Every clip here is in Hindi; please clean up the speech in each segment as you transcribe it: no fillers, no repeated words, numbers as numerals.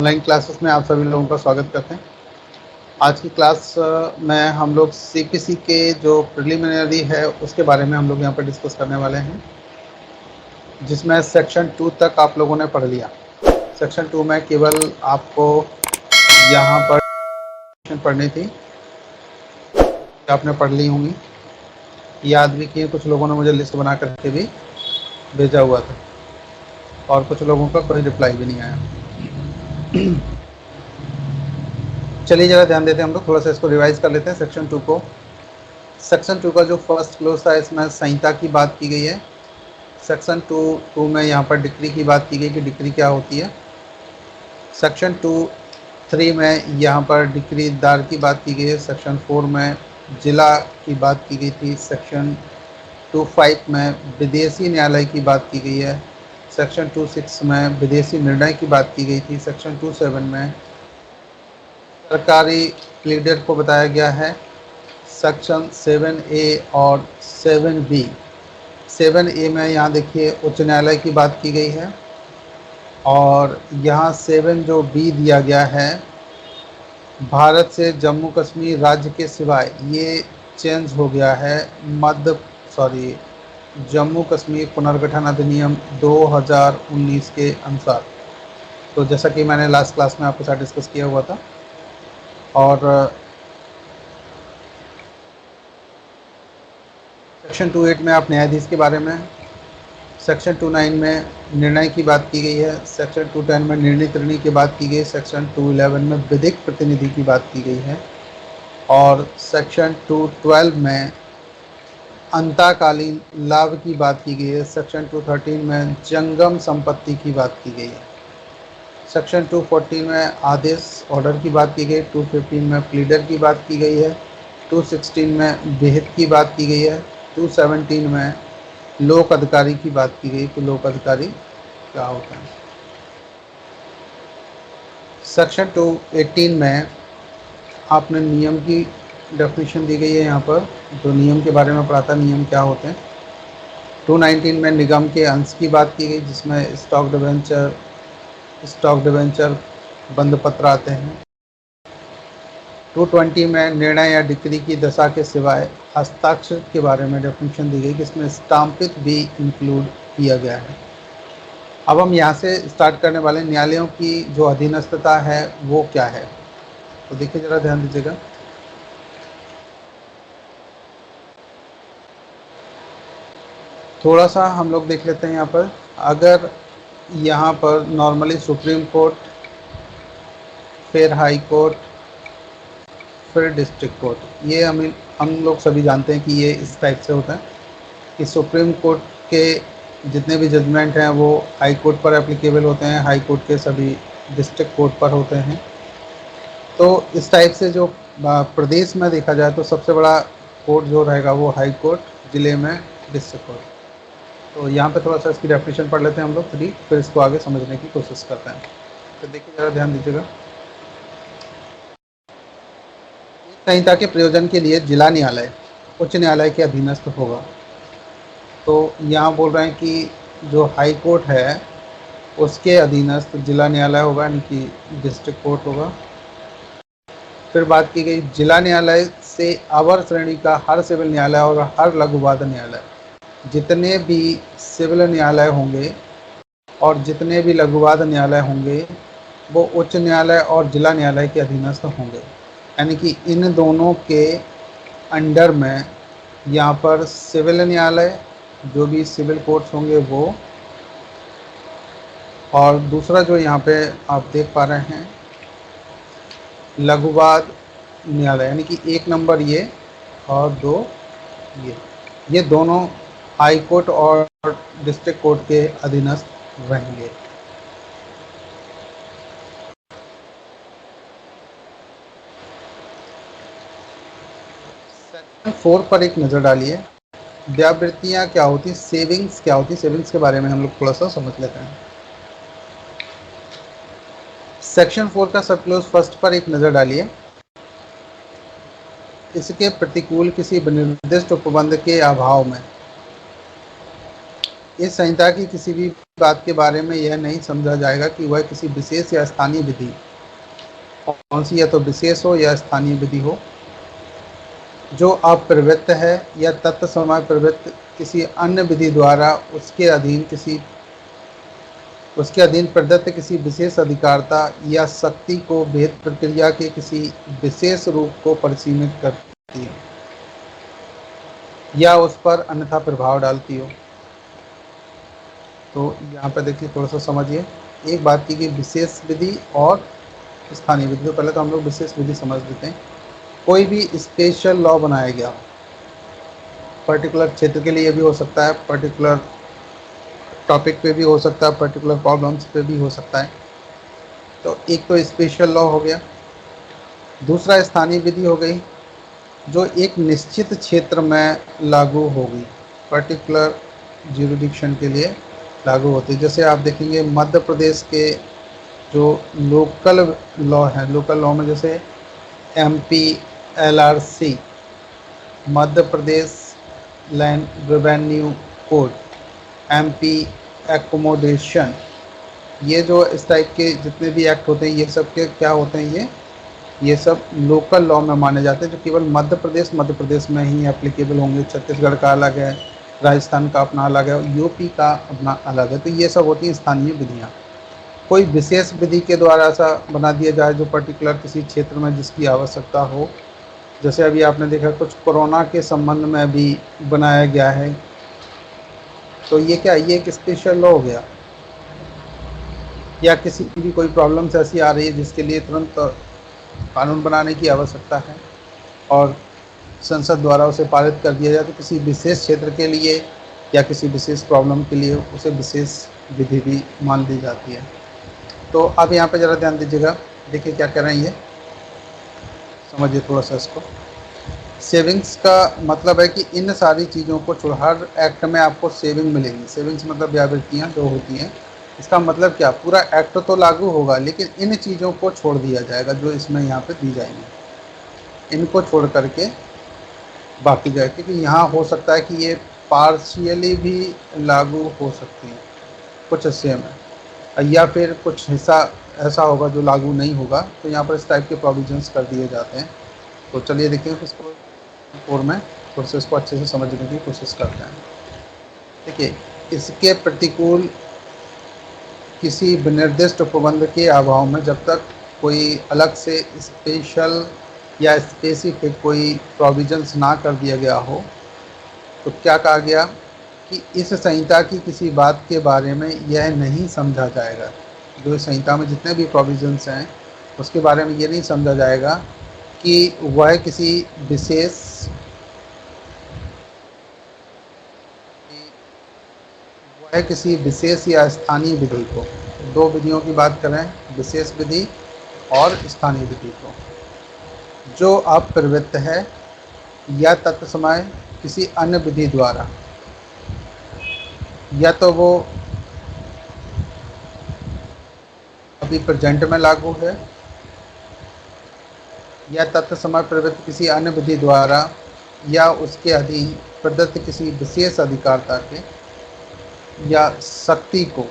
ऑनलाइन क्लासेस में आप सभी लोगों का स्वागत करते हैं। आज की क्लास में हम लोग सीपीसी के जो प्रिलिमिनरी है उसके बारे में हम लोग यहाँ पर डिस्कस करने वाले हैं, जिसमें सेक्शन 2 तक आप लोगों ने पढ़ लिया। सेक्शन 2 में केवल आपको यहाँ पर पढ़नी थी, आपने पढ़ ली होंगी, याद भी किए। कुछ लोगों ने मुझे लिस्ट बना करके भी भेजा हुआ था और कुछ लोगों का कोई रिप्लाई भी नहीं आया। चलिए ज़रा ध्यान देते हैं, हम लोग थोड़ा सा इसको रिवाइज कर लेते हैं सेक्शन 2 को। सेक्शन 2 का जो फर्स्ट क्लोज था, इसमें संहिता की बात की गई है। सेक्शन 2 में यहाँ पर डिक्री की बात की गई कि डिक्री क्या होती है। सेक्शन 3 में यहाँ पर डिक्रीदार की बात की गई है। सेक्शन 4 में जिला की बात की गई थी। सेक्शन 5 में विदेशी न्यायालय की बात की गई है। सेक्शन 6 में विदेशी निर्णय की बात की गई थी। सेक्शन 7 में सरकारी प्लीडर को बताया गया है। सेक्शन 7A और 7B। 7A में यहाँ देखिए उच्च न्यायालय की बात की गई है, और यहाँ 7 जो B दिया गया है, भारत से जम्मू कश्मीर राज्य के सिवाय, ये चेंज हो गया है जम्मू कश्मीर पुनर्गठन अधिनियम 2019 के अनुसार। तो जैसा कि मैंने लास्ट क्लास में आपके साथ डिस्कस किया हुआ था। और सेक्शन 28 में आप न्यायाधीश के बारे में, सेक्शन 29 में निर्णय की बात की गई है। सेक्शन 210 में निर्णय त्रणी की बात की गई। सेक्शन 211 में विधिक प्रतिनिधि की बात की गई है, और सेक्शन 212 में अंतःकालीन लाभ की बात की गई है। सेक्शन 213 में जंगम संपत्ति की बात की गई है। सेक्शन 214 में आदेश ऑर्डर की बात की गई। 215 में प्लीडर की बात की गई है। 216 में विहित की बात की गई है। 217 में लोक अधिकारी की बात की गई कि लोक अधिकारी क्या होता है। सेक्शन 218 में आपने नियम की डेफिनेशन दी गई है। यहाँ पर जो नियम के बारे में पढ़ा था, नियम क्या होते हैं। 219 में निगम के अंश की बात की गई, जिसमें स्टॉक डिवेंचर बंद पत्र आते हैं। 220 में निर्णय या डिक्री की दशा के सिवाय हस्ताक्षर के बारे में डेफिनेशन दी गई, जिसमें स्टाम्पित भी इंक्लूड किया गया है। अब हम यहाँ से स्टार्ट करने वाले न्यायालयों की जो अधीनस्थता है वो क्या है, तो देखिए ज़रा ध्यान दीजिएगा। थोड़ा सा हम लोग देख लेते हैं यहाँ पर। अगर यहाँ पर नॉर्मली सुप्रीम कोर्ट, फिर हाई कोर्ट, फिर डिस्ट्रिक्ट कोर्ट, ये हम लोग सभी जानते हैं कि ये इस टाइप से होता है कि सुप्रीम कोर्ट के जितने भी जजमेंट हैं वो हाई कोर्ट पर एप्लीकेबल होते हैं, हाई कोर्ट के सभी डिस्ट्रिक्ट कोर्ट पर होते हैं। तो इस टाइप से जो प्रदेश में देखा जाए तो सबसे बड़ा कोर्ट जो रहेगा वो हाई कोर्ट, ज़िले में डिस्ट्रिक्ट कोर्ट। तो यहाँ पे थोड़ा सा इसकी डेफिनेशन पढ़ लेते हैं हम लोग, फिर इसको आगे समझने की कोशिश करते हैं। तो देखिए ज़रा ध्यान दीजिएगा। संहिता के प्रयोजन के लिए जिला न्यायालय उच्च न्यायालय के अधीनस्थ होगा। तो यहाँ बोल रहे हैं कि जो हाई कोर्ट है उसके अधीनस्थ जिला न्यायालय होगा, यानी कि डिस्ट्रिक्ट कोर्ट होगा। फिर बात की गई जिला न्यायालय से अवर श्रेणी का हर सिविल न्यायालय और हर लघु वाद न्यायालय, जितने भी सिविल न्यायालय होंगे और जितने भी लघु वाद न्यायालय होंगे वो उच्च न्यायालय और जिला न्यायालय के अधीनस्थ होंगे। यानी कि इन दोनों के अंडर में यहाँ पर सिविल न्यायालय, जो भी सिविल कोर्ट्स होंगे वो, और दूसरा जो यहाँ पे आप देख पा रहे हैं लघुवाद न्यायालय, यानी कि 1 नंबर ये और 2 ये दोनों हाई कोर्ट और डिस्ट्रिक्ट कोर्ट के अधीनस्थ रहेंगे। सेक्शन 4 पर एक नज़र डालिए। व्यावृत्तियाँ क्या होती, सेविंग्स क्या होती, सेविंग्स के बारे में हम लोग थोड़ा सा समझ लेते हैं। सेक्शन 4 का सब क्लोज फर्स्ट पर एक नज़र डालिए। इसके प्रतिकूल किसी निर्दिष्ट उपबंध के अभाव में इस संहिता की किसी भी बात के बारे में यह नहीं समझा जाएगा कि वह किसी विशेष या स्थानीय विधि, कौन सी, या तो विशेष हो या स्थानीय विधि हो, जो अप्रवृत्त है या तत्समय प्रवृत्त किसी अन्य विधि द्वारा उसके अधीन प्रदत्त किसी विशेष अधिकारता या शक्ति को भेद प्रक्रिया के किसी विशेष रूप को परिसीमित करती है या उस पर अन्यथा प्रभाव डालती हो। तो यहाँ पर देखिए, थोड़ा सा समझिए। एक बात की कि विशेष विधि और स्थानीय विधि, तो पहले तो हम लोग विशेष विधि समझ लेते हैं। कोई भी स्पेशल लॉ बनाया गया हो, पर्टिकुलर क्षेत्र के लिए भी हो सकता है, पर्टिकुलर टॉपिक पे भी हो सकता है, पर्टिकुलर प्रॉब्लम्स पे भी हो सकता है। तो एक तो स्पेशल लॉ हो गया। दूसरा स्थानीय विधि हो गई, जो एक निश्चित क्षेत्र में लागू होगी, पर्टिकुलर ज्यूरिडिक्शन के लिए लागू होती है। जैसे आप देखेंगे मध्य प्रदेश के जो लोकल लॉ है, लोकल लॉ में जैसे MPLRC, Madhya Pradesh land revenue code, MP accommodation, ये जो इस टाइप के जितने भी एक्ट होते हैं, ये सब के क्या होते हैं, ये सब लोकल लॉ में माने जाते हैं, जो केवल मध्य प्रदेश में ही एप्लीकेबल होंगे। छत्तीसगढ़ का अलग है, राजस्थान का अपना अलग है, यूपी का अपना अलग है। तो ये सब होती हैं स्थानीय विधियाँ। कोई विशेष विधि के द्वारा ऐसा बना दिया जाए जो पर्टिकुलर किसी क्षेत्र में जिसकी आवश्यकता हो। जैसे अभी आपने देखा कुछ कोरोना के संबंध में भी बनाया गया है, तो ये क्या, ये एक स्पेशल लॉ हो गया। या किसी की भी कोई प्रॉब्लम्स ऐसी आ रही है जिसके लिए तुरंत कानून बनाने की आवश्यकता है और संसद द्वारा उसे पारित कर दिया जाए, तो किसी विशेष क्षेत्र के लिए या किसी विशेष प्रॉब्लम के लिए उसे विशेष विधि भी मान ली जाती है। तो अब यहाँ पे ज़रा ध्यान दीजिएगा, देखिए क्या कह रहे हैं, ये समझिए थोड़ा सा इसको। सेविंग्स का मतलब है कि इन सारी चीज़ों को छोड़, हर एक्ट में आपको सेविंग मिलेगी। सेविंग्स मतलब ब्यावृत्तियाँ जो होती हैं, इसका मतलब क्या, पूरा एक्ट तो लागू होगा लेकिन इन चीज़ों को छोड़ दिया जाएगा जो इसमें यहाँ पे दी जाएंगी। इनको छोड़ करके बाकी जाए, क्योंकि यहाँ हो सकता है कि ये पार्शियली भी लागू हो सकती है कुछ हिस्से में, या फिर कुछ हिस्सा ऐसा होगा जो लागू नहीं होगा। तो यहाँ पर इस टाइप के प्रोविजंस कर दिए जाते हैं। तो चलिए देखते हैं इसको और में थोड़ा सा इसको अच्छे से समझने की कोशिश करते हैं। देखिए, इसके प्रतिकूल किसी विनिर्दिष्ट उपबंध के अभाव में जब तक कोई अलग से स्पेशल या स्पेसिफिक कोई प्रोविजंस ना कर दिया गया हो, तो क्या कहा गया कि इस संहिता की किसी बात के बारे में यह नहीं समझा जाएगा। जो संहिता में जितने भी प्रोविजंस हैं उसके बारे में ये नहीं समझा जाएगा कि वह किसी विशेष या स्थानीय विधि को, दो विधियों की बात करें, विशेष विधि और स्थानीय विधि को, जो अप्रवृत्त है या तत्समय किसी अन्य विधि द्वारा, या तो वो अभी प्रेजेंट में लागू है या तत्समय प्रवृत्त किसी अन्य विधि द्वारा या उसके अधीन प्रदत्त किसी विशेष अधिकारता के या शक्ति को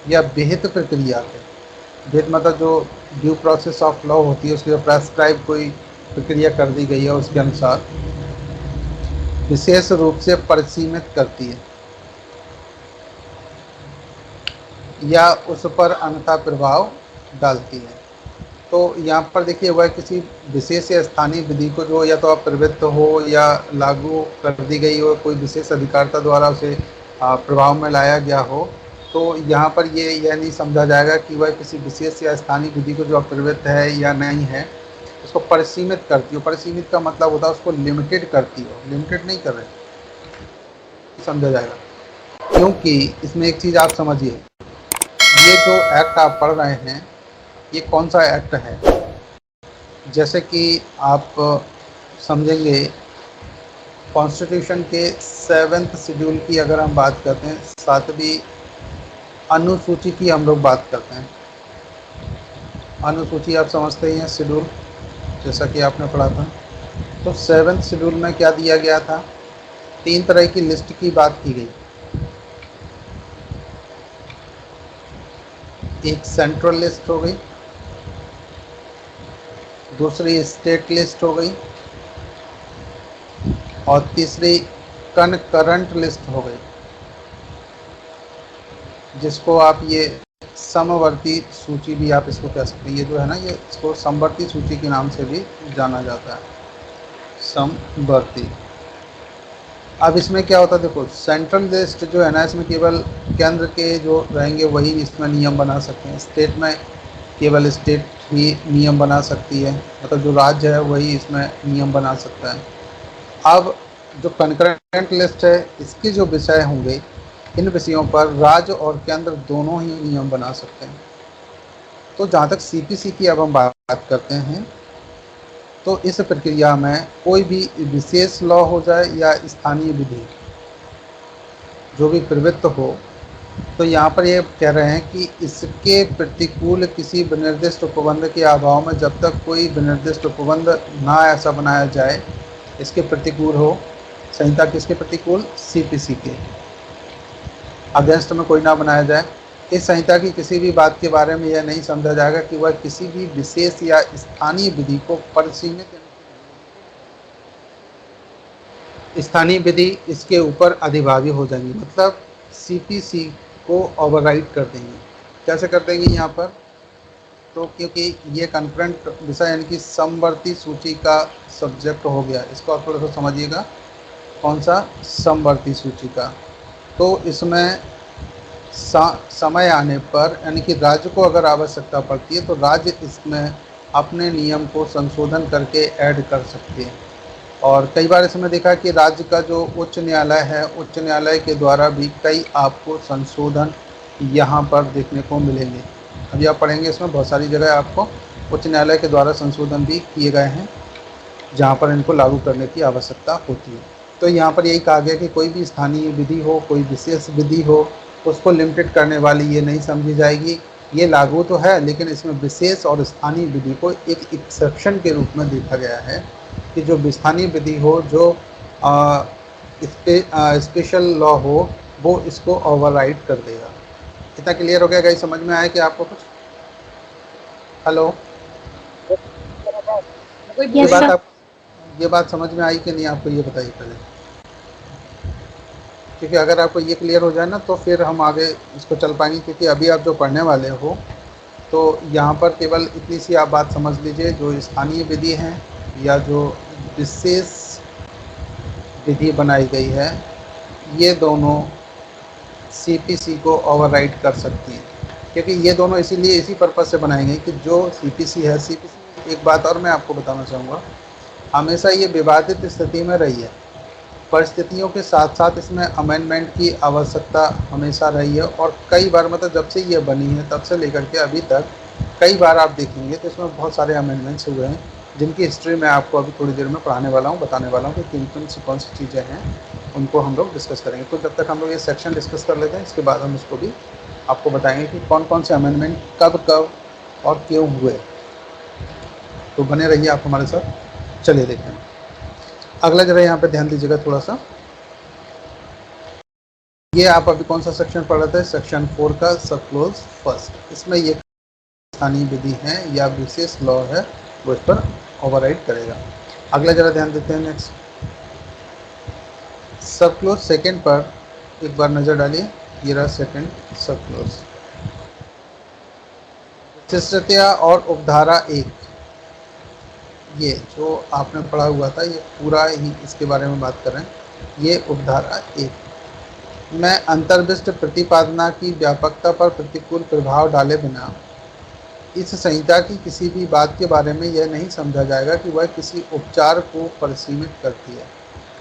या विहित प्रक्रिया के, विहित मतलब जो ड्यू प्रोसेस ऑफ लॉ होती है उसके प्रेस्क्राइब कोई प्रक्रिया कर दी गई है उसके अनुसार विशेष रूप से परिसीमित करती है या उस पर अन्यथा प्रभाव डालती है। तो यहाँ पर देखिए, वह किसी विशेष या स्थानीय विधि को जो या तो अप्रवृत्त हो या लागू कर दी गई हो, कोई विशेष अधिकारता द्वारा उसे प्रभाव में लाया गया हो, तो यहाँ पर यह नहीं समझा जाएगा कि वह किसी विशेष या स्थानीय विधि को जो अप्रवृत्त है या नहीं है उसको परिसीमित करती हो। परिसीमित का मतलब होता है उसको लिमिटेड करती हो, लिमिटेड नहीं कर रहे, समझा जाएगा। क्योंकि इसमें एक चीज़ आप समझिए, ये जो एक्ट आप पढ़ रहे हैं ये कौन सा एक्ट है। जैसे कि आप समझेंगे कॉन्स्टिट्यूशन के 7वें शेड्यूल की अगर हम बात करते हैं, 7वीं अनुसूची की हम लोग बात करते हैं। अनुसूची आप समझते ही हैं, शेड्यूल जैसा कि आपने पढ़ा था। तो 7वें शेड्यूल में क्या दिया गया था, 3 तरह की लिस्ट की बात की गई। एक सेंट्रल लिस्ट हो गई, दूसरी स्टेट लिस्ट हो गई, और तीसरी कनकरंट लिस्ट हो गई, जिसको आप ये समवर्ती सूची भी आप इसको कह सकते हैं। ये जो है ना, ये इसको समवर्ती सूची के नाम से भी जाना जाता है, समवर्ती। अब इसमें क्या होता है, देखो सेंट्रल लिस्ट जो है ना, इसमें केवल केंद्र के जो रहेंगे वही इसमें नियम बना सकते हैं। स्टेट में केवल स्टेट ही नियम बना सकती है, मतलब जो राज्य है वही इसमें नियम बना सकता है। अब जो कनकरेंट लिस्ट है, इसके जो विषय होंगे, इन विषयों पर राज्य और केंद्र दोनों ही नियम बना सकते हैं। तो जहाँ तक सीपीसी की अब हम बात करते हैं, तो इस प्रक्रिया में कोई भी विशेष लॉ हो जाए या स्थानीय विधि जो भी प्रवृत्त हो, तो यहाँ पर ये कह रहे हैं कि इसके प्रतिकूल किसी विनिर्दिष्ट उपबंध के अभाव में जब तक कोई विनिर्दिष्ट उपबंध ना ऐसा बनाया जाए इसके प्रतिकूल हो, संहिता किसके प्रतिकूल, सीपीसी के अगेंस्ट में कोई ना बनाया जाए, इस संहिता की किसी भी बात के बारे में यह नहीं समझा जाएगा कि वह किसी भी विशेष या स्थानीय विधि को परिसीमित, स्थानीय विधि इसके ऊपर अधिभावी हो जाएंगी, मतलब सीपीसी को ओवरराइड कर देंगे। कैसे कर देंगे यहाँ पर, तो क्योंकि ये कन्करेंट विषय यानी कि समवर्ती सूची का सब्जेक्ट हो गया, इसको आप थोड़ा सा समझिएगा, कौन सा, समवर्ती सूची का। तो इसमें समय आने पर यानी कि राज्य को अगर आवश्यकता पड़ती है तो राज्य इसमें अपने नियम को संशोधन करके ऐड कर सकते हैं। और कई बार इसमें देखा कि राज्य का जो उच्च न्यायालय है, उच्च न्यायालय के द्वारा भी कई आपको संशोधन यहाँ पर देखने को मिलेंगे। अभी आप पढ़ेंगे इसमें बहुत सारी जगह आपको उच्च न्यायालय के द्वारा संशोधन भी किए गए हैं जहाँ पर इनको लागू करने की आवश्यकता होती है। तो यहाँ पर यही कहा गया कि कोई भी स्थानीय विधि हो, कोई विशेष विधि हो, उसको लिमिटेड करने वाली ये नहीं समझी जाएगी। ये लागू तो है, लेकिन इसमें विशेष और स्थानीय विधि को एक एक्सेप्शन के रूप में देखा गया है कि जो स्थानीय विधि हो, जो स्पेशल लॉ हो, वो इसको ओवरराइड कर देगा। इतना क्लियर हो गया गाइस, समझ में आया कि आपको कुछ? हेलो, ये बात समझ में आई कि नहीं आपको, ये बताइए पहले, क्योंकि अगर आपको ये क्लियर हो जाए ना तो फिर हम आगे इसको चल पाएंगे। क्योंकि अभी आप जो पढ़ने वाले हो तो यहाँ पर केवल इतनी सी आप बात समझ लीजिए, जो स्थानीय विधि है या जो विशेष विधि बनाई गई है, ये दोनों सीपीसी को ओवरराइड कर सकती हैं। क्योंकि ये दोनों इसीलिए इसी पर्पज़ से बनाई गई कि जो सीपीसी है, सीपीसी, एक बात और मैं आपको बताना चाहूँगा, हमेशा ये विवादित स्थिति में रही है। परिस्थितियों के साथ साथ इसमें अमेंडमेंट की आवश्यकता हमेशा रही है, और कई बार, मतलब जब से ये बनी है तब से लेकर के अभी तक कई बार आप देखेंगे तो इसमें बहुत सारे अमेंडमेंट्स हुए हैं, जिनकी हिस्ट्री मैं आपको अभी थोड़ी देर में पढ़ाने वाला हूँ, बताने वाला हूँ कि कौन सी चीज़ें हैं, उनको हम लोग डिस्कस करेंगे। तो जब तक हम लोग ये सेक्शन डिस्कस कर लेते हैं, इसके बाद हम इसको भी आपको बताएंगे कि कौन कौन से अमेंडमेंट कब कब और क्यों हुए। तो बने रहिए आप हमारे साथ। चलिए देखते हैं अगला, जरा यहाँ पे ध्यान दीजिएगा थोड़ा सा। ये आप अभी कौन सा सेक्शन पढ़ रहे थे, सेक्शन 4 का सब क्लोज फर्स्ट। इसमें ये स्थानीय विधि है या विशेष लॉ है, वो इस पर ओवरराइड करेगा। अगला जरा ध्यान देते हैं, नेक्स्ट सब क्लोज सेकेंड पर एक बार नज़र डालिए। ये रहा सेकेंड सब क्लोज, विशिष्टता और उपधारा 1। ये जो आपने पढ़ा हुआ था, ये पूरा ही इसके बारे में बात कर रहे हैं। ये उपधारा 1 में अंतर्विष्ट प्रतिपादना की व्यापकता पर प्रतिकूल प्रभाव डाले बिना इस संहिता की किसी भी बात के बारे में यह नहीं समझा जाएगा कि वह किसी उपचार को परिसीमित करती है।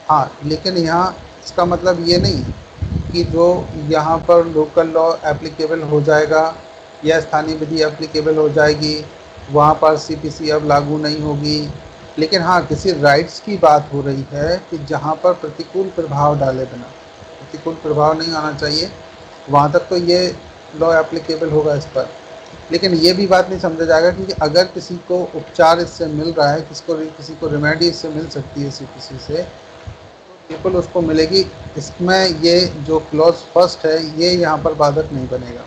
हाँ, लेकिन यहाँ इसका मतलब ये नहीं कि जो यहाँ पर लोकल लॉ एप्लीकेबल हो जाएगा या स्थानीय विधि एप्लीकेबल हो जाएगी, वहाँ पर सीपीसी अब लागू नहीं होगी। लेकिन हाँ, किसी राइट्स की बात हो रही है कि जहाँ पर प्रतिकूल प्रभाव डाले बिना, प्रतिकूल प्रभाव नहीं आना चाहिए, वहाँ तक तो ये लॉ एप्लीकेबल होगा इस पर। लेकिन ये भी बात नहीं समझा जाएगा कि अगर किसी को उपचार इससे मिल रहा है, किसी को रेमेडी इससे मिल सकती है सीपीसी से, बिल्कुल उसको मिलेगी। इसमें ये जो क्लॉज फर्स्ट है, ये यहाँ पर बाधक नहीं बनेगा।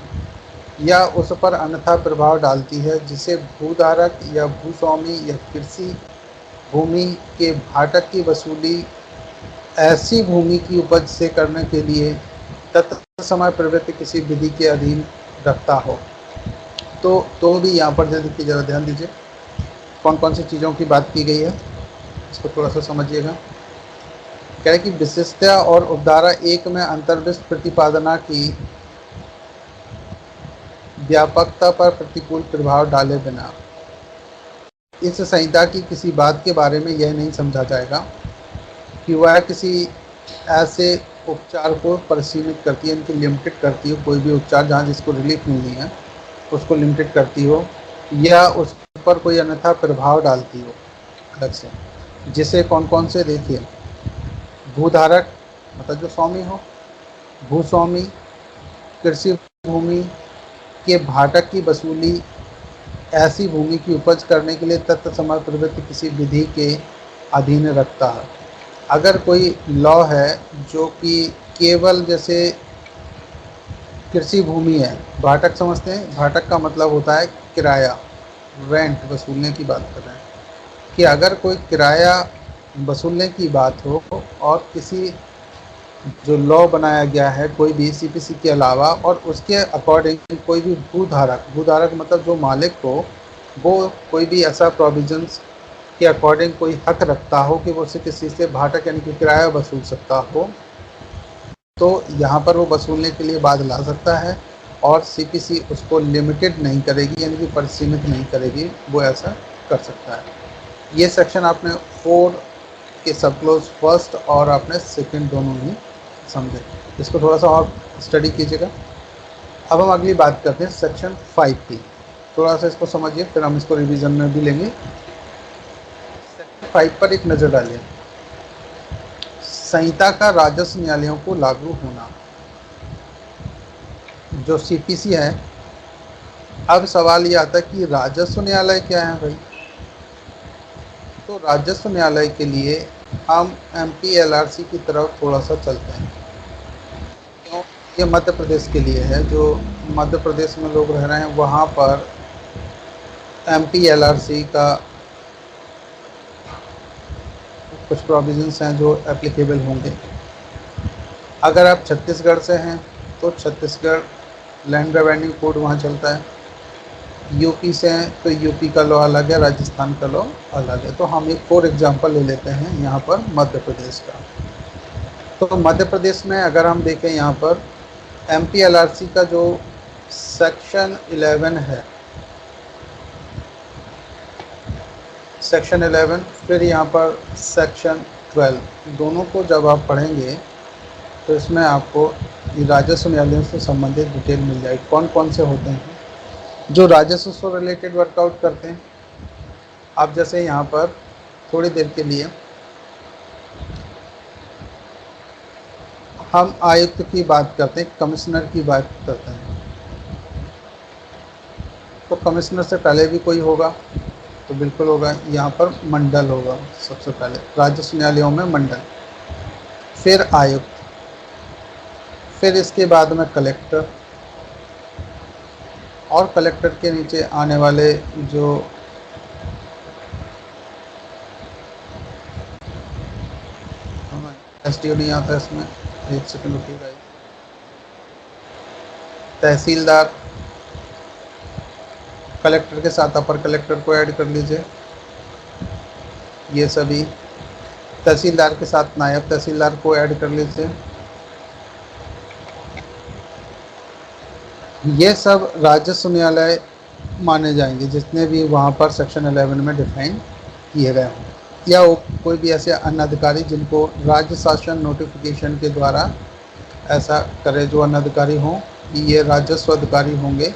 या उस पर अन्यथा प्रभाव डालती है, जिसे भूधारक या भूस्वामी या कृषि भूमि के भाटक की वसूली ऐसी भूमि की उपज से करने के लिए तत्समय प्रवृत्ति किसी विधि के अधीन रखता हो। तो भी यहाँ पर जो देखिए, ज़रा ध्यान दीजिए कौन कौन सी चीज़ों की बात की गई है, इसको थोड़ा सा समझिएगा। कह रहे कि विशिष्टता और उपधारा एक में अंतर्विष्ट प्रतिपादना की व्यापकता पर प्रतिकूल प्रभाव डाले बिना इस संहिता की किसी बात के बारे में यह नहीं समझा जाएगा कि वह किसी ऐसे उपचार को परिसीमित करती है, इनकी लिमिटेड करती हो, कोई भी उपचार जहाँ जिसको रिलीफ मिलनी है उसको लिमिटेड करती हो, या उस पर कोई अन्यथा प्रभाव डालती हो अलग से। जिसे कौन कौन से देखिए, भूधारक मतलब जो स्वामी हो, भूस्वामी, कृषि भूमि के भाटक की वसूली ऐसी भूमि की उपज करने के लिए तत्समय प्रवृत्ति किसी विधि के अधीन रखता है। अगर कोई लॉ है जो कि केवल जैसे कृषि भूमि है, भाटक समझते हैं, भाटक का मतलब होता है किराया, रेंट वसूलने की बात कर रहे हैं, कि अगर कोई किराया वसूलने की बात हो और किसी जो लॉ बनाया गया है कोई भी सीपीसी के अलावा, और उसके अकॉर्डिंग कोई भी भूधारक, भूधारक मतलब जो मालिक हो, वो कोई भी ऐसा प्रोविजंस के अकॉर्डिंग कोई हक रखता हो कि वो उससे किसी से भाटक यानी कि किराया वसूल सकता हो, तो यहाँ पर वो वसूलने के लिए बात ला सकता है, और सीपीसी उसको लिमिटेड नहीं करेगी यानी कि परिसीमित नहीं करेगी, वो ऐसा कर सकता है। ये सेक्शन आपने 4 के सब क्लोज फर्स्ट और आपने सेकंड दोनों ही समझे, इसको थोड़ा सा और स्टडी कीजिएगा। अब हम अगली बात करते हैं सेक्शन 5 की, थोड़ा सा इसको समझिए, फिर हम इसको रिवीजन में भी लेंगे। सेक्शन 5 पर एक नज़र डालिए, संहिता का राजस्व न्यायालयों को लागू होना। जो सीपीसी है, अब सवाल ये आता है कि राजस्व न्यायालय क्या है भाई। तो राजस्व न्यायालय के लिए हम एमपीएलआरसी की तरफ थोड़ा सा चलते हैं। क्यों? ये मध्य प्रदेश के लिए है, जो मध्य प्रदेश में लोग रह रहे हैं वहाँ पर एमपीएलआरसी का कुछ प्रोविजंस हैं जो एप्लीकेबल होंगे। अगर आप छत्तीसगढ़ से हैं तो छत्तीसगढ़ लैंड रेवेन्यू कोड वहाँ चलता है। यूपी से हैं तो यूपी का लॉ अलग है, राजस्थान का लॉ अलग है। तो हम एक फॉर एग्जांपल ले लेते हैं यहाँ पर मध्य प्रदेश का। तो मध्य प्रदेश में अगर हम देखें यहाँ पर एमपीएलआरसी का जो सेक्शन 11 है, सेक्शन 11, फिर यहाँ पर सेक्शन 12, दोनों को जब आप पढ़ेंगे तो इसमें आपको राजस्व न्यायालयों से संबंधित डिटेल मिल जाएगी, कौन कौन से होते हैं जो राजस्व से रिलेटेड वर्कआउट करते हैं। आप जैसे यहाँ पर थोड़ी देर के लिए हम आयुक्त की बात करते हैं, कमिश्नर की बात करते हैं, तो कमिश्नर से पहले भी कोई होगा तो बिल्कुल होगा, यहाँ पर मंडल होगा सबसे पहले राजस्व न्यायालयों में, मंडल, फिर आयुक्त, फिर इसके बाद में कलेक्टर, और कलेक्टर के नीचे आने वाले जो एसडीओ नहीं आता इसमें, एक सेकंड रुकिएगा, तहसीलदार, कलेक्टर के साथ अपर कलेक्टर को ऐड कर लीजिए, ये सभी, तहसीलदार के साथ नायब तहसीलदार को ऐड कर लीजिए, ये सब राजस्व न्यायालय माने जाएंगे जितने भी वहाँ पर सेक्शन 11 में डिफाइन किए गए हों, या कोई भी ऐसे अन्य अधिकारी जिनको राज्य शासन नोटिफिकेशन के द्वारा ऐसा करे, जो अन्य अधिकारी हों कि ये राजस्व अधिकारी होंगे,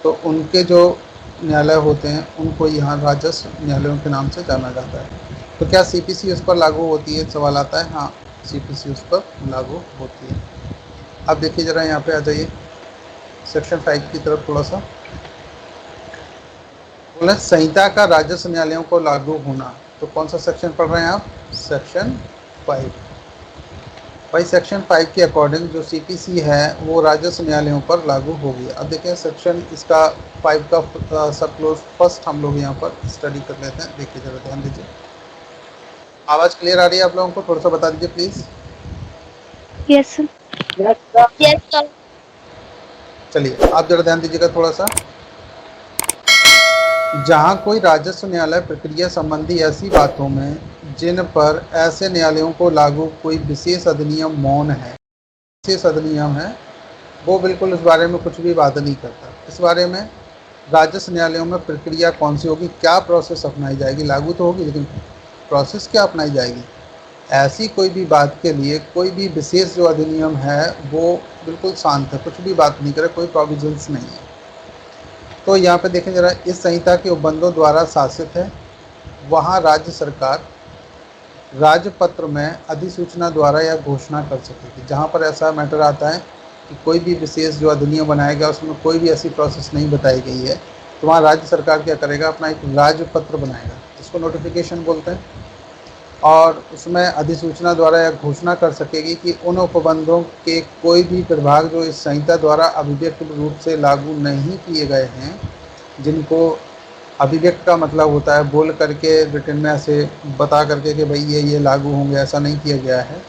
तो उनके जो न्यायालय होते हैं उनको यहाँ राजस्व न्यायालयों के नाम से जाना जाता है। तो क्या सीपीसी उस पर लागू होती है, सवाल आता है। हाँ, सीपीसी उस पर लागू होती है। अब देखिए ज़रा यहाँ पे आ जाइए सेक्शन 5 की तरफ थोड़ा सा, बोला संहिता का राजस्व न्यायालयों को लागू होना। तो कौन सा सेक्शन पढ़ रहे हैं आप, सेक्शन 5। भाई सेक्शन 5 के अकॉर्डिंग जो सीपीसी है वो राजस्व न्यायालयों पर लागू होगी। अब देखें सेक्शन इसका 5 का सब क्लोज फर्स्ट हम लोग यहाँ पर स्टडी कर लेते हैं। देखिए जरा ध्यान दीजिए। आवाज़ क्लियर आ रही है आप लोगों को? थोड़ा सा बता दीजिए प्लीज़। Yes sir. ओके, चलिए आप जरा ध्यान दीजिएगा थोड़ा सा। जहाँ कोई राजस्व न्यायालय प्रक्रिया संबंधी ऐसी बातों में जिन पर ऐसे न्यायालयों को लागू कोई विशेष अधिनियम मौन है, विशेष अधिनियम है, वो बिल्कुल इस बारे में कुछ भी बात नहीं करता। इस बारे में राजस्व न्यायालयों में प्रक्रिया कौन सी होगी, क्या प्रोसेस अपनाई जाएगी, लागू तो होगी लेकिन प्रोसेस क्या अपनाई जाएगी, ऐसी कोई भी बात के लिए कोई भी विशेष जो अधिनियम है वो बिल्कुल शांत है, कुछ भी बात नहीं करे, कोई प्रोविजंस नहीं है। तो यहाँ पे देखें जरा, इस संहिता के उपबंधों द्वारा शासित है। वहाँ राज्य सरकार राजपत्र में अधिसूचना द्वारा या घोषणा कर सकेगी। जहाँ पर ऐसा मैटर आता है कि कोई भी विशेष जो अधिनियम बनाया गया उसमें कोई भी ऐसी प्रोसेस नहीं बताई गई है, तो वहाँ राज्य सरकार क्या करेगा, अपना एक राजपत्र बनाएगा जिसको नोटिफिकेशन बोलते हैं, और उसमें अधिसूचना द्वारा या घोषणा कर सकेगी कि उन उपबंधों के कोई भी प्रभाग जो इस संहिता द्वारा अभिव्यक्त रूप से लागू नहीं किए गए हैं, जिनको अभिव्यक्त का मतलब होता है बोल करके रिटन में ऐसे बता करके कि भाई ये लागू होंगे, ऐसा नहीं किया गया है,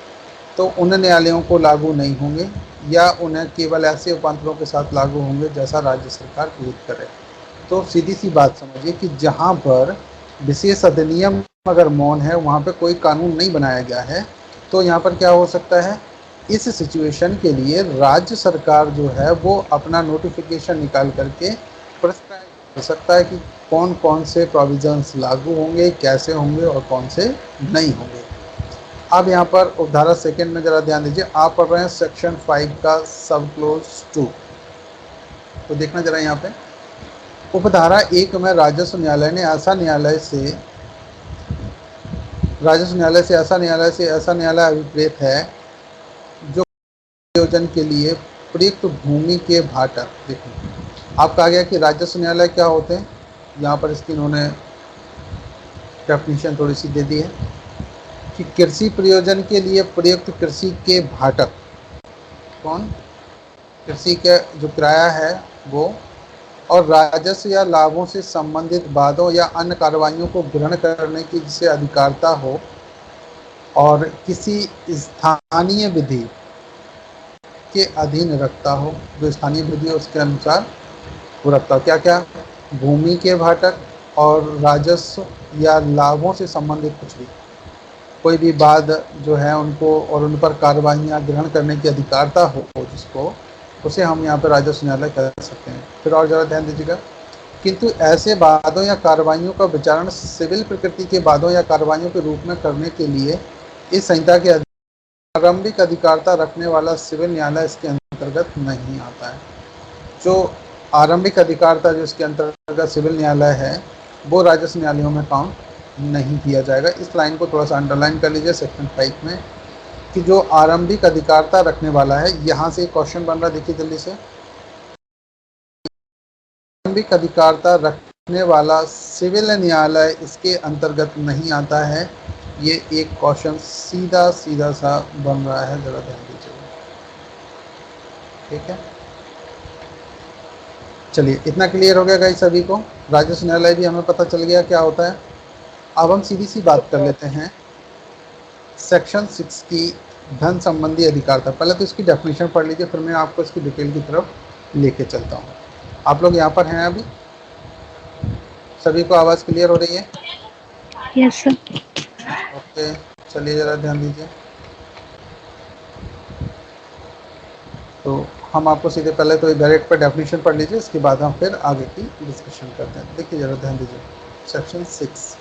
तो उन न्यायालयों को लागू नहीं होंगे या उन्हें केवल ऐसे उपांतरों के साथ लागू होंगे जैसा राज्य सरकार विहित करे। तो सीधी सी बात समझिए कि जहाँ पर विशेष अधिनियम अगर मौन है, वहाँ पे कोई कानून नहीं बनाया गया है, तो यहाँ पर क्या हो सकता है, इस सिचुएशन के लिए राज्य सरकार जो है वो अपना नोटिफिकेशन निकाल करके प्रिस्क्राइब कर सकता है कि कौन कौन से प्रोविजंस लागू होंगे, कैसे होंगे और कौन से नहीं होंगे। अब यहाँ पर उपधारा सेकेंड में ज़रा ध्यान दीजिए। आप पढ़ रहे हैं सेक्शन 5 का सब क्लोज 2, तो देखना जरा यहाँ पे उपधारा 1 में राजस्व न्यायालय ने ऐसा न्यायालय से ऐसा न्यायालय अभिप्रेत है जो प्रयोजन के लिए प्रयुक्त भूमि के भाटक। देखो आप कहा गया कि राजस्व न्यायालय क्या होते हैं, यहाँ पर इसकी इन्होंने डेफिनेशन थोड़ी सी दे दी है कि कृषि प्रयोजन के लिए प्रयुक्त कृषि के भाटक, कौन, कृषि का जो किराया है वो, और राजस्व या लाभों से संबंधित वादों या अन्य कार्रवाइयों को ग्रहण करने की जिसे अधिकारता हो और किसी स्थानीय विधि के अधीन रखता हो, जो स्थानीय विधि है उसके अनुसार वो रखता हो। क्या क्या, भूमि के भाटक और राजस्व या लाभों से संबंधित कुछ भी, कोई भी वाद जो है उनको और उन पर कार्रवाइयाँ ग्रहण करने की अधिकारता हो जिसको, उसे हम यहाँ पर राजस्व न्यायालय कह सकते हैं। फिर और ज़रा ध्यान दीजिएगा, किंतु ऐसे वादों या कार्रवाइयों का विचारण सिविल प्रकृति के वादों या कार्रवाइयों के रूप में करने के लिए इस संहिता के आरंभिक अधिकारता रखने वाला सिविल न्यायालय इसके अंतर्गत नहीं आता है। जो आरंभिक अधिकारता जो इसके अंतर्गत सिविल न्यायालय है वो राजस्व न्यायालयों में काउंट नहीं किया जाएगा। इस लाइन को थोड़ा सा अंडरलाइन कर लीजिए सेक्शन 5 में, कि जो आरंभिक अधिकारता रखने वाला है, यहाँ से एक क्वेश्चन बन रहा है, देखिए जल्दी से, आरंभिक अधिकारता रखने वाला सिविल न्यायालय इसके अंतर्गत नहीं आता है। ये एक क्वेश्चन सीधा सीधा सा बन रहा है, जरा ध्यान दीजिए, ठीक है। चलिए इतना क्लियर हो गया गाइस सभी को, राजस्व न्यायालय भी हमें पता चल गया क्या होता है। अब हम सीधी सी बात कर लेते हैं सेक्शन 6 की धन संबंधी अधिकारता। पहले तो इसकी डेफिनेशन पढ़ लीजिए, फिर मैं आपको इसकी डिटेल की तरफ लेके चलता हूँ। आप लोग यहाँ पर हैं अभी? सभी को आवाज़ क्लियर हो रही है? Yes sir. ओके, चलिए ज़रा ध्यान दीजिए। तो हम आपको सीधे पहले तो डायरेक्ट पर डेफिनेशन पढ़ लीजिए, इसके बाद हम फिर आगे की डिस्कशन करते हैं। देखिए ज़रा ध्यान दीजिए, सेक्शन 6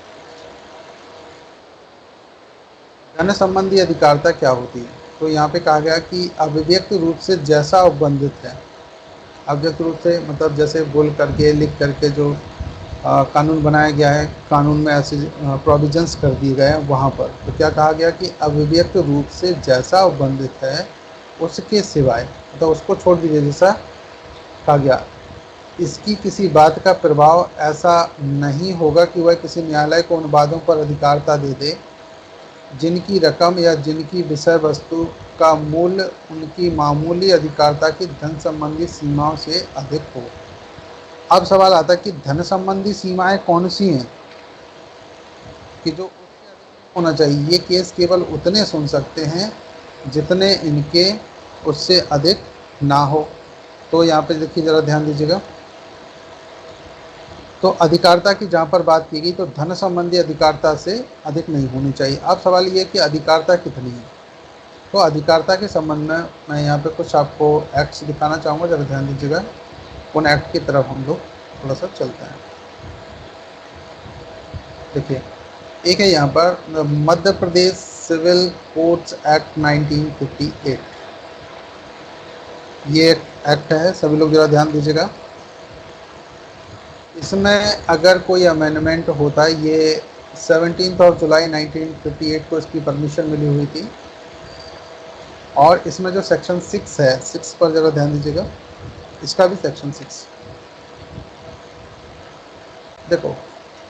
धन संबंधी अधिकारता क्या होती है। तो यहाँ पे कहा गया कि अभिव्यक्त रूप से जैसा उपबंधित है, अभिव्यक्त रूप से मतलब जैसे बोल करके लिख करके जो कानून बनाया गया है, कानून में ऐसे प्रोविजंस कर दिए गए हैं वहाँ पर, तो क्या कहा गया कि अभिव्यक्त रूप से जैसा उपबंधित है उसके सिवाय, तो उसको छोड़ दीजिए, जैसा कहा गया, इसकी किसी बात का प्रभाव ऐसा नहीं होगा कि वह किसी न्यायालय को उन वादों पर अधिकारता दे दे जिनकी रकम या जिनकी विषय वस्तु का मूल्य उनकी मामूली अधिकारिता की धन संबंधी सीमाओं से अधिक हो। अब सवाल आता है कि धन संबंधी सीमाएं कौन सी हैं कि जो उससे अधिक नहीं होना चाहिए। ये केस केवल उतने सुन सकते हैं जितने इनके उससे अधिक ना हो। तो यहाँ पे देखिए, ज़रा ध्यान दीजिएगा। तो अधिकारिता की जहाँ पर बात की गई तो धन संबंधी अधिकारिता से अधिक नहीं होनी चाहिए। अब सवाल ये है कि अधिकारिता कितनी है। तो अधिकारिता के संबंध में मैं यहाँ पे कुछ आपको एक्ट्स दिखाना चाहूँगा, ज़रा ध्यान दीजिएगा। उन एक्ट की तरफ हम लोग थोड़ा सा चलते हैं। देखिए, एक है यहाँ पर मध्य प्रदेश सिविल कोड्स एक्ट 1958। ये एक एक्ट है, सभी लोग ज़रा ध्यान दीजिएगा। इसमें अगर कोई अमेंडमेंट होता है, ये 17 जुलाई 1958 को इसकी परमिशन मिली हुई थी। और इसमें जो सेक्शन 6 है, 6 पर ज़रा ध्यान दीजिएगा। इसका भी सेक्शन 6 देखो,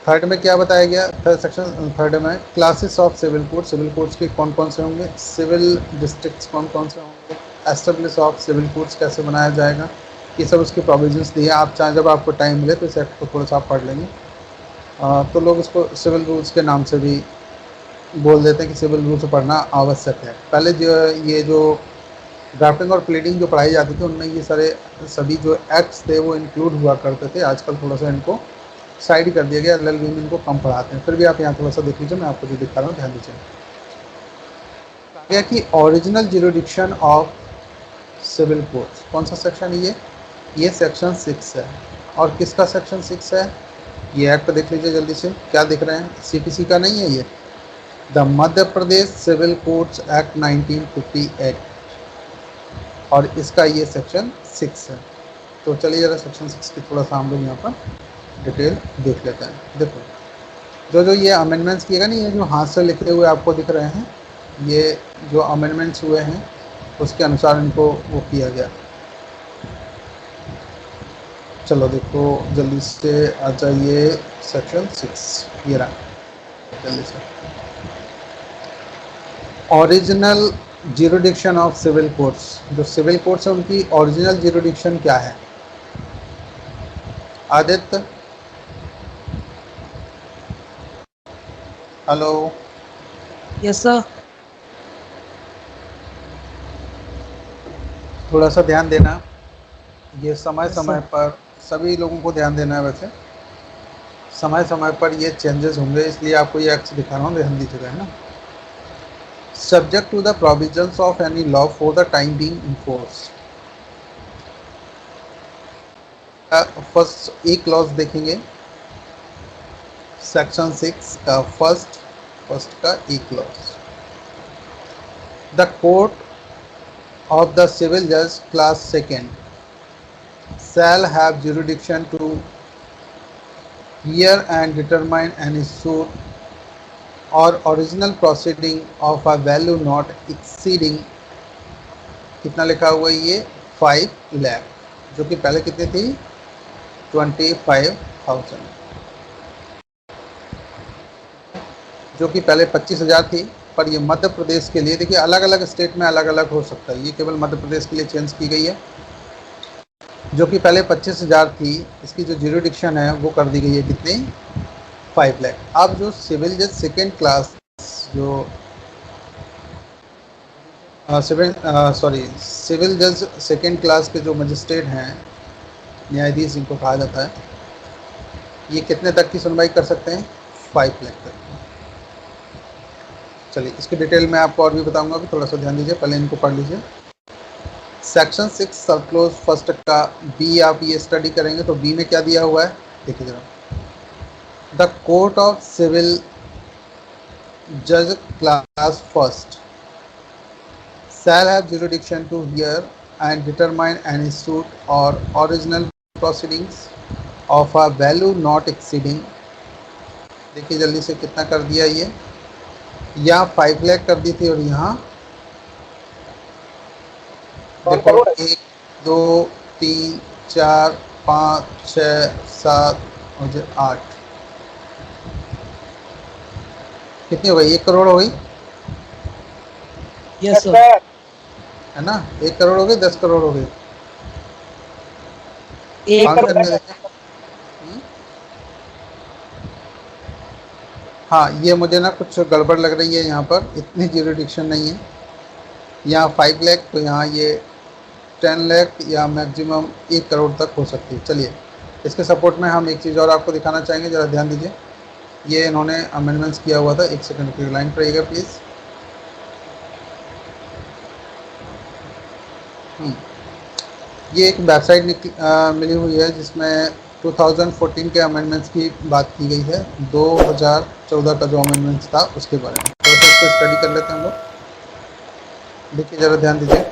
थर्ड में क्या बताया गया। सेक्शन थर्ड में क्लासेस ऑफ सिविल कोड्स के कौन कौन से होंगे, सिविल डिस्ट्रिक्ट्स कौन कौन से होंगे, एस्टेब्लिश ऑफ सिविल कोड्स कैसे बनाया जाएगा, ये सब उसके प्रोविजंस दिए। आप चाहे जब आपको टाइम मिले तो इस एक्ट को थोड़ा सा आप पढ़ लेंगे। तो लोग इसको सिविल रूल्स के नाम से भी बोल देते हैं कि सिविल रूल्स पढ़ना आवश्यक है। पहले जो ये जो ड्राफ्टिंग और प्लीडिंग जो पढ़ाई जाती थी, उनमें ये सारे सभी जो एक्ट्स थे वो इंक्लूड हुआ करते थे। आजकल थोड़ा सा इनको साइड कर दिया गया, एलएलबी में इनको कम पढ़ाते हैं। फिर भी आप यहाँ थोड़ा सा देख लीजिए, मैं आपको जो दिखा रहा हूँ ध्यान दीजिए। कहा गया कि original jurisdiction of civil codes, कौन सा सेक्शन है ये सेक्शन 6 है। और किसका सेक्शन 6 है, ये एक्ट देख लीजिए जल्दी से। क्या दिख रहे हैं, सीपीसी का नहीं है ये, the Madhya Pradesh civil codes act 1958, और इसका ये सेक्शन 6 है। तो चलिए ज़रा सेक्शन 6 की थोड़ा सा हम लोग यहाँ पर डिटेल देख लेते हैं। देखो, जो ये अमेंडमेंट्स किए गए ना, ये जो हाथ से लिखे हुए आपको दिख रहे हैं, ये जो अमेंडमेंट्स हुए हैं उसके अनुसार इनको वो किया गया। चलो देखो जल्दी से आ जाइए, सेक्शन 6 ये रहा जल्दी से। Original jurisdiction of civil courts, जो सिविल कोर्ट्स है उनकी ओरिजिनल ज्यूरिडिक्शन क्या है। आदित्य, हेलो। Yes sir. थोड़ा सा ध्यान देना, ये समय Yes, समय sir. पर सभी लोगों को ध्यान देना है। वैसे समय समय पर ये चेंजेस होंगे, इसलिए आपको ये एक्ट दिखा रहा हूँ, ध्यान दीजिएगा, है ना। Subject to the provisions of any law for the time being enforced. First एक क्लॉज देखेंगे, सेक्शन 6 का फर्स्ट का एक clause. The court of the civil judge class 2 shall have jurisdiction to hear and determine any suit or original proceeding of a value not exceeding, कितना लिखा हुआ है ये, 5 लाख, जो कि पहले कितनी थी, 25,000, जो कि पहले 25,000 थी। पर ये मध्य प्रदेश के लिए, देखिए अलग अलग स्टेट में अलग अलग हो सकता है, ये केवल मध्य प्रदेश के लिए चेंज की गई है, जो कि पहले 25,000 थी। इसकी जो ज्यूरिडिक्शन है वो कर दी गई है कितनी, 5 लाख। अब जो सिविल जज सेकेंड क्लास, जो सिविल जज सेकेंड क्लास के जो मजिस्ट्रेट हैं, न्यायाधीश इनको कहा जाता है, ये कितने तक की सुनवाई कर सकते हैं, 5 लाख तक। चलिए इसकी डिटेल में आपको और भी बताऊंगा, कि थोड़ा सा ध्यान दीजिए, पहले इनको पढ़ लीजिए। सेक्शन 6 सब क्लोज फर्स्ट का बी आप ये स्टडी करेंगे तो बी में क्या दिया हुआ है, देखिए जरा। द कोर्ट ऑफ सिविल जज class first shall have jurisdiction to hear and determine any suit or original proceedings of a value not exceeding, देखिए जल्दी से कितना कर दिया ये, यहाँ 5 लाख कर दी थी, और यहाँ देखो 1 2 3 4 5 6 7 और 8, कितनी हो गई, 1 करोड़ हो गई। Yes sir. है ना। 1 करोड़ हो गए, 10 करोड़ हो गए, एक आंसर में देखें। हम्म? हाँ, ये मुझे ना कुछ गड़बड़ लग रही है, यहाँ पर इतनी ज्यूरिडिक्शन नहीं है। यहाँ 5 लाख, तो यहाँ ये 10 लाख या मैक्सिमम 1 करोड़ तक हो सकती है। चलिए, इसके सपोर्ट में हम एक चीज़ और आपको दिखाना चाहेंगे, ज़रा ध्यान दीजिए। ये इन्होंने अमेंडमेंट्स किया हुआ था। 1 सेकंड की लाइन पर आइएगा प्लीज़। ये एक वेबसाइट मिली हुई है जिसमें 2014 के अमेंडमेंट्स की बात की गई है। 2014 का जो अमेंडमेंट्स था उसके बारे में थोड़ा सा इसको स्टडी कर लेते हैं हम लोग। देखिए, ज़रा ध्यान दीजिए।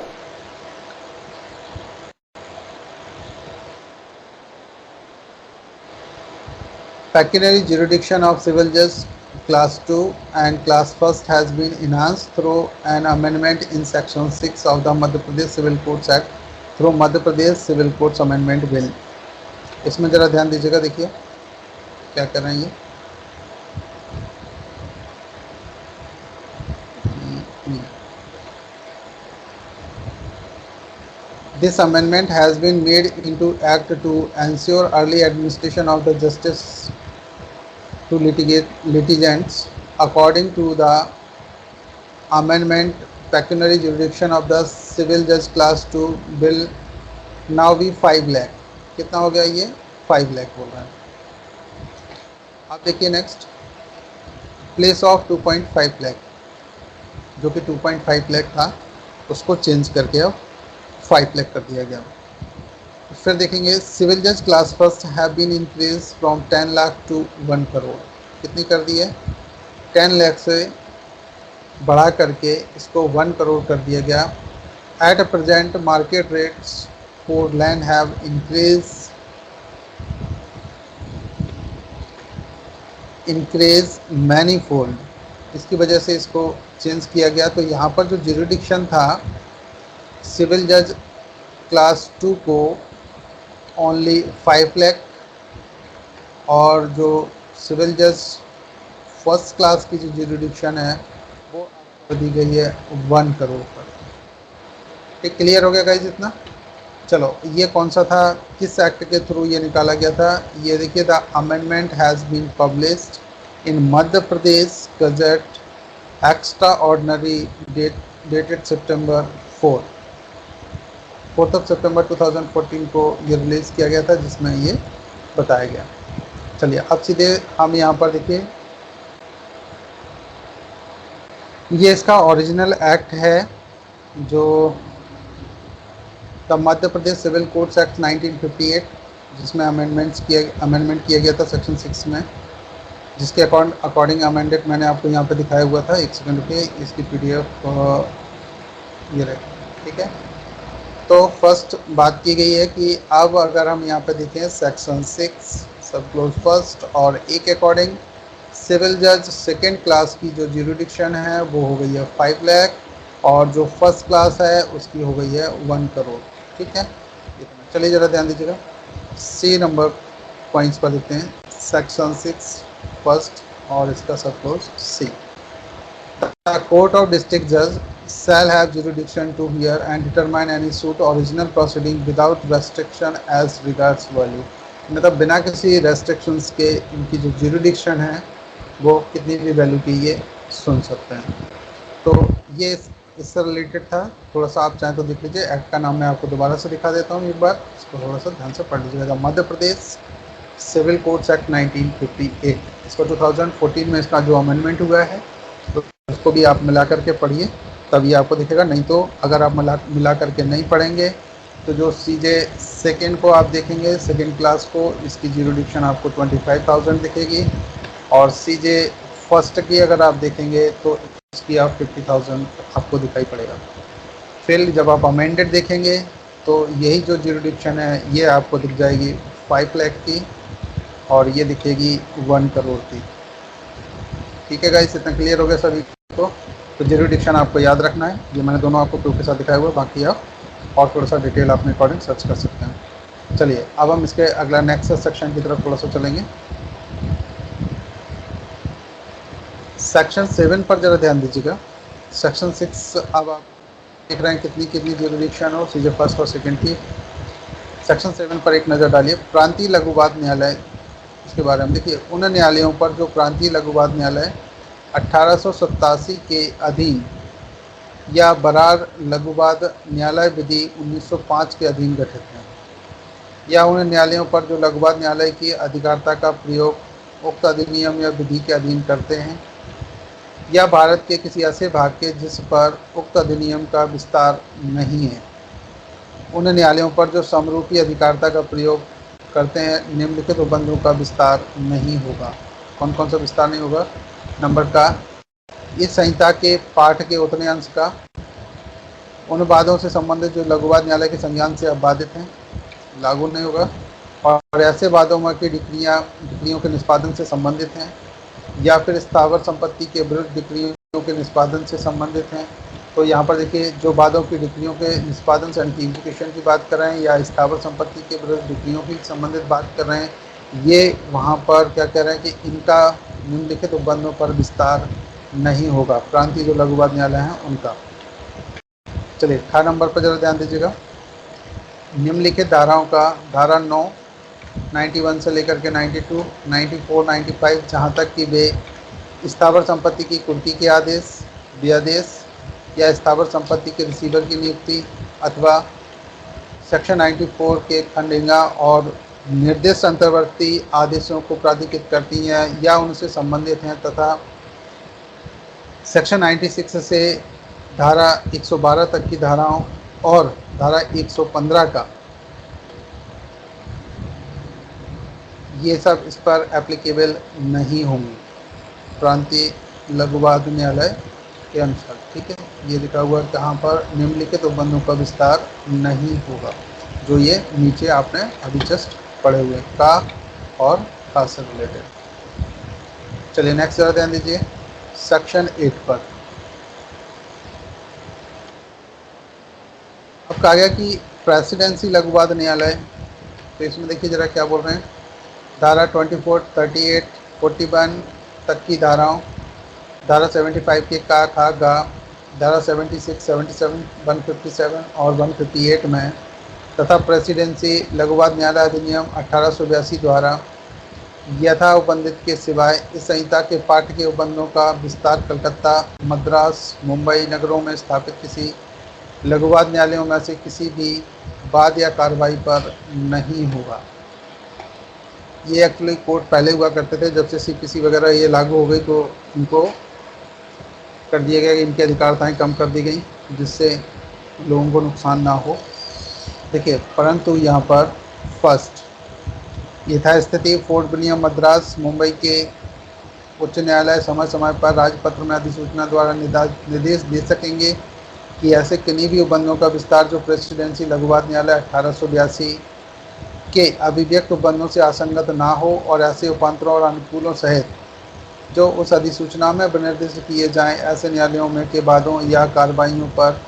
Pecuniary jurisdiction of civil judge class 2 and class 1 has been enhanced through an amendment in section 6 of the Madhya Pradesh Civil Courts Act through Madhya Pradesh Civil Courts Amendment Bill। इसमें ज़रा ध्यान दीजिएगा। देखिए क्या कर रहे हैं ये। This amendment has been made into Act to ensure early administration of the justice to litigants. According to the amendment, pecuniary jurisdiction of the civil judge class 2 will now be 5 lakh. कितना हो गया ये? 5 लाख बोल रहा है। आप देखिए नेक्स्ट, प्लेस ऑफ 2.5 लाख, जो कि 2.5 लाख था उसको चेंज करके अब 5 लाख कर दिया गया। फिर देखेंगे, सिविल जज class first have been increase from 10 lakh to 1 crore. कितनी कर दी है? 10 लाख से बढ़ा करके इसको 1 करोड़ कर दिया गया। At present market rates for land have increase many fold. इसकी वजह से इसको चेंज किया गया। तो यहाँ पर जो ज्यूरिडिक्शन था सिविल जज क्लास 2 को ओनली 5 लाख, और जो सिविल जज फर्स्ट क्लास की जो ज्यूरिडिक्शन है वो कर दी गई है 1 करोड़ पर। ठीक, क्लियर हो गया गाइस इतना? चलो, ये कौन सा था, किस एक्ट के थ्रू ये निकाला गया था? ये देखिए, the amendment has been published in Madhya Pradesh gazette extraordinary dated सितंबर 4 सितंबर 2014 को ये रिलीज़ किया गया था, जिसमें ये बताया गया। चलिए, अब सीधे हम यहाँ पर देखिए, ये इसका ओरिजिनल एक्ट है जो the Madhya Pradesh civil courts act 1958, जिसमें अमेंडमेंट किया गया था सेक्शन 6 में, जिसके अकॉर्डिंग अमेंडेड मैंने आपको यहाँ पे दिखाया हुआ था। 1 सेकंड पे इसकी PDF ये रहे। ठीक है, तो फर्स्ट बात की गई है कि अब अगर हम यहाँ पे देखें सेक्शन 6 सब क्लोज फर्स्ट और ए के अकॉर्डिंग सिविल जज सेकेंड क्लास की जो ज्यूरिडिक्शन है वो हो गई है 5 लाख, और जो फर्स्ट क्लास है उसकी हो गई है 1 करोड़। ठीक है, इतना। चलिए ज़रा ध्यान दीजिएगा। सी नंबर पॉइंट्स पर देखते हैं। सेक्शन 6 फर्स्ट और इसका sub clause C. The court of district judge shall have jurisdiction to hear and determine any suit original proceeding without restriction as regards value। मतलब बिना किसी रेस्ट्रिक्शंस के इनकी जो जुरिडिक्शन है वो कितनी भी वैल्यू की ये सुन सकते हैं। तो ये इससे रिलेटेड था। थोड़ा सा आप चाहें तो देख लीजिए। एक्ट का नाम मैं आपको दोबारा से दिखा देता हूँ एक बार, इसको थोड़ा सा ध्यान से पढ़ लीजिएगा। मध्य प्रदेश सिविल कोर्ट्स एक्ट 1958, इसको 2014 में इसका जो अमेंडमेंट हुआ है तो उसको भी आप मिला करके पढ़िए, तभी आपको दिखेगा। नहीं तो अगर आप मिला करके नहीं पढ़ेंगे तो जो CJ सेकेंड को आप देखेंगे, सेकेंड क्लास को, इसकी ज्यूरिडिक्शन आपको 25,000 दिखेगी, और CJ फर्स्ट की अगर आप देखेंगे तो इसकी आप 50,000 आपको दिखाई पड़ेगा। फिर जब आप अमेंडेड देखेंगे तो यही जो ज्यूरिडिक्शन है ये आपको दिख जाएगी 5 लाख की, और ये दिखेगी 1 करोड़ की। ठीक है गाइस, इतना क्लियर हो गया सभी को? तो ज्यूरिडिक्शन आपको याद रखना है। ये मैंने दोनों आपको प्रूफ के साथ दिखाया हुआ है, बाकी आप और थोड़ा सा डिटेल अपने अकॉर्डिंग सर्च कर सकते हैं। चलिए, अब हम इसके अगला नेक्स्ट सेक्शन की तरफ थोड़ा सा चलेंगे। सेक्शन 7 पर ज़रा ध्यान दीजिएगा। सेक्शन 6 अब आप देख रहे हैं कितनी कितनी जुरिडिक्शन हो सीजे फर्स्ट और सेकंड की। सेक्शन 7 पर एक नज़र डालिए। प्रांतीय लघुवाद न्यायालय, इसके बारे में देखिए। उन न्यायालयों पर जो प्रांतीय लघुवाद न्यायालय 1887 के अधीन या बरार लघुवाद न्यायालय विधि 1905 के अधीन गठित हैं, या उन न्यायालयों पर जो लघुवाद न्यायालय की अधिकारिता का प्रयोग उक्त अधिनियम या विधि के अधीन करते हैं, या भारत के किसी ऐसे भाग के जिस पर उक्त अधिनियम का विस्तार नहीं है। उन न्यायालयों पर जो समरूपी अधिकारिता का प्रयोग करते हैं, निम्नलिखित उपबंधों का विस्तार नहीं होगा। कौन कौन सा विस्तार नहीं होगा? नंबर का, इस संहिता के पाठ के उतने अंश का, उन वादों से संबंधित जो लघुवाद न्यायालय के संज्ञान से अबाधित हैं, लागू नहीं होगा। और ऐसे वादों में की डिक्रियों के निष्पादन से संबंधित हैं, या फिर स्थावर संपत्ति के विरुद्ध डिक्रियों के निष्पादन से संबंधित हैं। तो यहाँ पर देखिए, जो वादों की डिक्रियों के निष्पादन से इम्प्लीकेशन की बात कर रहे हैं, या स्थावर संपत्ति के विरुद्ध डिक्रियों की संबंधित बात कर रहे हैं, ये वहाँ पर क्या कह रहे हैं कि इनका निम्नलिखित उपबंधों पर विस्तार नहीं होगा, प्रांतीय जो लघुवाद न्यायालय हैं उनका। चलिए 18 नंबर पर जरा ध्यान दीजिएगा। निम्नलिखित धाराओं का, धारा 9 91 से लेकर के 92, 94, 95, जहाँ तक कि वे स्थावर संपत्ति की कुर्की के आदेश, व्यादेश या स्थावर संपत्ति के रिसीवर की नियुक्ति अथवा सेक्शन 94 के खंडेंगा और निर्देश अंतर्वर्ती आदेशों को प्राधिकृत करती हैं या उनसे संबंधित हैं, तथा सेक्शन 96 से धारा 112 तक की धाराओं और धारा 115 का, ये सब इस पर एप्लीकेबल नहीं होंगी प्रांतीय लघुवाद न्यायालय के अनुसार। ठीक है, ये लिखा हुआ है कहाँ पर? निम्नलिखित उपबंधों का विस्तार नहीं होगा, जो ये नीचे आपने अभी जस्ट पढ़े हुए का और का से रिलेटेड। चलिए नेक्स्ट जरा ध्यान दीजिए सेक्शन 8 पर। अब कहा गया कि प्रेसिडेंसी लघुवाद न्यायालय, तो इसमें देखिए जरा क्या बोल रहे हैं। धारा 24, 38, 41 तक की धाराओं, धारा 75 के का, खा, गा, धारा 76, 77, 157 और 158 में, तथा प्रेसिडेंसी लघुवाद न्यायालय अधिनियम 1882 द्वारा यथा उपबंधित के सिवाय इस संहिता के पाठ के उपबंधों का विस्तार कलकत्ता, मद्रास, मुंबई नगरों में स्थापित किसी लघुवाद न्यायालयों में से किसी भी वाद या कार्रवाई पर नहीं होगा। ये एक्चुअली कोर्ट पहले हुआ करते थे, जब से सीपीसी वगैरह ये लागू हो गई तो इनको कर दिया गया कि इनकी अधिकारताएं कम कर दी गई, जिससे लोगों को नुकसान ना हो। देखिए, परंतु यहाँ पर फर्स्ट यथास्थिति फोर्ट विलियम मद्रास मुंबई के उच्च न्यायालय समय समय पर राजपत्र में अधिसूचना द्वारा निर्देश दे सकेंगे कि ऐसे किन्हीं भी उपबंधों का विस्तार जो प्रेसिडेंसी लघुवाद न्यायालय 1882 के अभिव्यक्त उपबंधों से असंगत ना हो, और ऐसे उपांतरों और अनुकूलों सहित जो उस अधिसूचना में विनिर्दिष्ट किए जाएं, ऐसे न्यायालयों में के वादों या कार्रवाइयों पर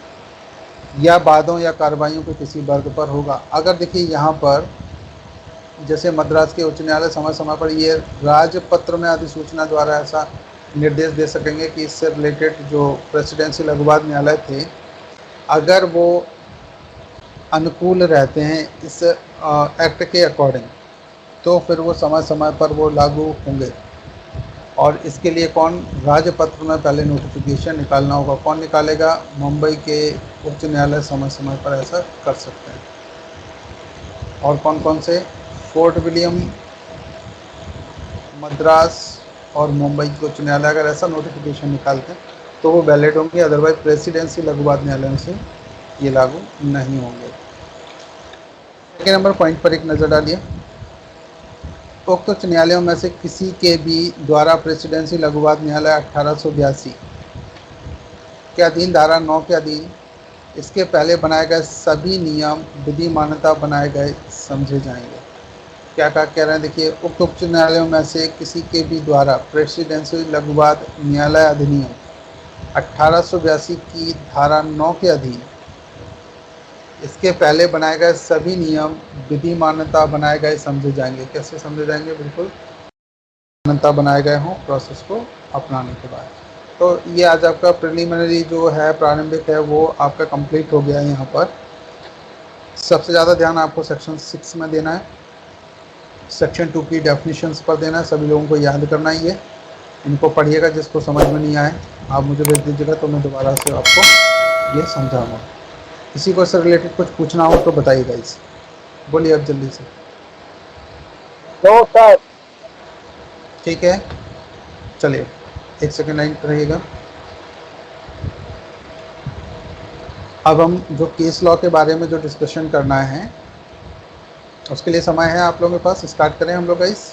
या वादों या कार्रवाइयों के किसी वर्ग पर होगा। अगर देखिए यहाँ पर जैसे मद्रास के उच्च न्यायालय समय समय पर ये राजपत्र में अधिसूचना द्वारा ऐसा निर्देश दे सकेंगे कि इससे रिलेटेड जो प्रेसिडेंसी लघुवाद न्यायालय थे, अगर वो अनुकूल रहते हैं इस एक्ट के अकॉर्डिंग, तो फिर वो समय समय पर वो लागू होंगे। और इसके लिए कौन? राजपत्र में पहले नोटिफिकेशन निकालना होगा। कौन निकालेगा? मुंबई के उच्च न्यायालय समय समय पर ऐसा कर सकते हैं। और कौन कौन से? फोर्ट विलियम, मद्रास और मुंबई के उच्च न्यायालय अगर ऐसा नोटिफिकेशन निकालते हैं तो वो वैलिड होंगे, अदरवाइज प्रेसिडेंसी लघुवाद न्यायालय से ये लागू नहीं होंगे। सेकेंड नंबर पॉइंट पर एक नज़र डालिए। उक्त उच्च न्यायालयों में से किसी के भी द्वारा प्रेसिडेंसी लघुवाद न्यायालय 1882 के अधीन धारा 9 के अधीन इसके पहले बनाए गए सभी नियम विधि मान्यता बनाए गए समझे जाएंगे। क्या कह रहे हैं? देखिए, उक्त उच्च न्यायालयों में से किसी के भी द्वारा प्रेसिडेंसी लघुवाद न्यायालय अधिनियम 1882 की धारा 9 के अधीन इसके पहले बनाए गए सभी नियम विधि मान्यता बनाए गए समझे जाएंगे। कैसे समझे जाएंगे? बिल्कुल मान्यता बनाए गए हों प्रोसेस को अपनाने के बाद। तो ये आज आपका प्रिलिमिनरी जो है, प्रारंभिक है, वो आपका कंप्लीट हो गया है। यहाँ पर सबसे ज़्यादा ध्यान आपको सेक्शन 6 में देना है, सेक्शन 2 की डेफिनेशंस पर देना है। सभी लोगों को याद करना ही है, इनको पढ़िएगा। जिसको समझ में नहीं आए आप मुझे भेज दीजिएगा, तो मैं दोबारा से आपको ये समझाऊँगा। किसी को इससे रिलेटेड कुछ पूछना हो तो बताइएगा। इस बोलिए अब जल्दी से। No sir. ठीक है, चलिए 1 सेकेंड लाइन पर रहिएगा। अब हम जो केस लॉ के बारे में जो डिस्कशन करना है, उसके लिए समय है आप लोगों के पास। स्टार्ट करें हम लोग गाइस।